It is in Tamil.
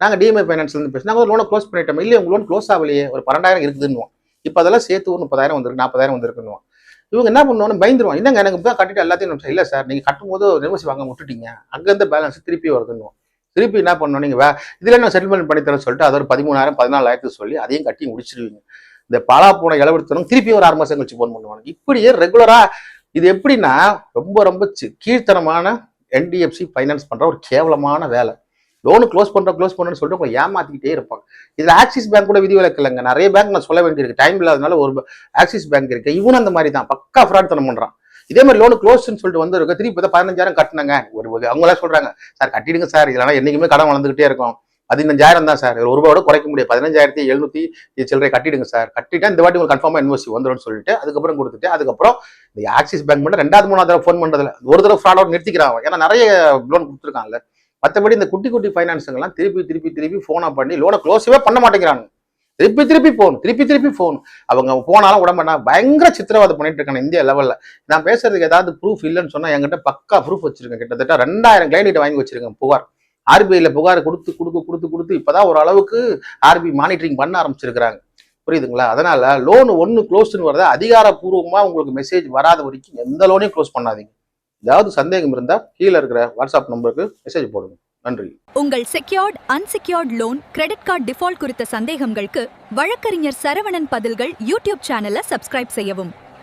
நாங்கள் டிஎம்ஐ ஃபைனான்ஸ்லேருந்து பேசுகிறோம், நாங்கள் லோனை க்ளோஸ் பண்ணிட்டோம். இல்லை உங்கள் லோன் க்ளோஸ் ஆகலையே, ஒரு 12,000 இருக்குதுன்னுவோம். இப்போ அதெல்லாம் சேர்த்து ஒரு 30,000 வந்துருக்கு, 40,000 வந்துருக்குன்னுவோம். இவங்க என்ன பண்ணுவாங்க, பயந்துருவாங்க. என்னங்க எனக்கு தான் கட்டிட்டு எல்லாத்தையும் இல்லை சார், நீங்கள் கட்டும்போது நிவசி வாங்க விட்டுட்டீங்க, அங்கேருந்து பேலன்ஸ் திருப்பி வருதுன்னுவோம். திருப்பி என்ன பண்ணணும், நீங்கள் இதில் நான் செட்டில்மெண்ட் பண்ணி தரேன்னு சொல்லிட்டு அதை ஒரு 13,000 14,000 சொல்லி அதையும் கட்டி முடிச்சிருவீங்க. இந்த பாலா போன இளவெடுத்தனும் திருப்பி ஒரு 6 மாதம் கழிச்சு ஃபோன் பண்ணுவாங்க. இப்படியே ரெகுலரா இது எப்படின்னா ரொம்ப ரொம்ப கீழ்த்தனமான என்டிஎஃப்சி ஃபைனான்ஸ் பண்ற ஒரு கேவலமான வேலை. லோனு க்ளோஸ் பண்ணுன்னு சொல்லிட்டு உங்களை ஏமாத்திக்கிட்டே இருப்பாங்க. இதுல ஆக்சிஸ் பேங்க் கூட விதிவிலக்கு இல்லைங்க. நிறைய பேங்க் நான் சொல்ல வேண்டியிருக்கு, டைம் இல்லாதனால ஒரு ஆக்சிஸ் பேங்க் இருக்கு, இவனும் அந்த மாதிரி தான் பக்கா ஃப்ராட் தனம் பண்றான். இதே மாதிரி லோனு க்ளோஸ்ன்னு சொல்லிட்டு வந்து இருக்கு, திருப்பி 15,000 கட்டினாங்க. அவங்களா சொல்றாங்க, சார் கட்டிடுங்க சார், இதெல்லாம் என்னைக்குமே கடன் வளர்ந்துகிட்டே இருக்கும், 15,000 தான் சார், ஒரு ரூபாயோட குறைக்க முடியாது, 15,700 சில்லறை கட்டிடுங்க சார், கட்டிட்டா இந்த வாட்டி உங்களுக்கு கன்ஃபார்மா இன்வெஸ்ட் வந்துடும் சொல்லிட்டு அதுக்கப்புறம் கொடுத்துட்டு, அதுக்கப்புறம் இந்த ஆக்சிஸ் பேங்க் மட்டும் 2வது 3வது தடவை ஃபோன் பண்றதுல ஒரு தடவை ஃப்ராடோட நிறுத்திக்கிறாங்க. ஏன்னா நிறைய லோன் கொடுத்துருக்காங்கல்ல. மற்றபடி இந்த குட்டி குட்டி ஃபைனான்ஸுங்கெல்லாம் திருப்பி ஃபோனா பண்ணி லோனை க்ளோஸவே பண்ண மாட்டேங்கிறாங்க. திருப்பி போன் அவங்க போனாலும் உடம்புனா பயங்கர சித்திரவதை பண்ணிட்டு இருக்காங்க இந்தியா லெவல்ல. நான் பேசுறதுக்கு ஏதாவது ப்ரூஃப் இல்லைன்னு சொன்னா என்கிட்ட பக்கா ப்ரூஃப் வச்சிருக்கேன். கிட்டத்தட்ட 2000 கிளைண்ட் வாங்கி வச்சிருக்கேன் புகார். ஆர்பிஐல புகார் கொடுத்து இப்பதான் ஒரு அளவுக்கு ஆர்பிஐ மானிட்டரிங் பண்ண ஆரம்பிச்சிருக்கிறாங்க. புரியுதுங்களா? அதனால லோன் ஒன்னு க்ளோஸ்ன்னு வரத அதிகாரப்பூர்வமா உங்களுக்கு மெசேஜ் வராத வரைக்கும் எந்த லோனையும் க்ளோஸ் பண்ணாதீங்க. ஏதாவது சந்தேகம் இருந்தா கீழே இருக்கிற வாட்ஸ்அப் நம்பருக்கு மெசேஜ் போடுங்க. நன்றி. உங்கள் secured unsecured loan credit card default குறித்த சந்தேகங்களுக்கு வழக்கறிஞர் சரவணன் பதில்கள் யூடியூப் சேனலை சப்ஸ்கிரைப் செய்யவும்.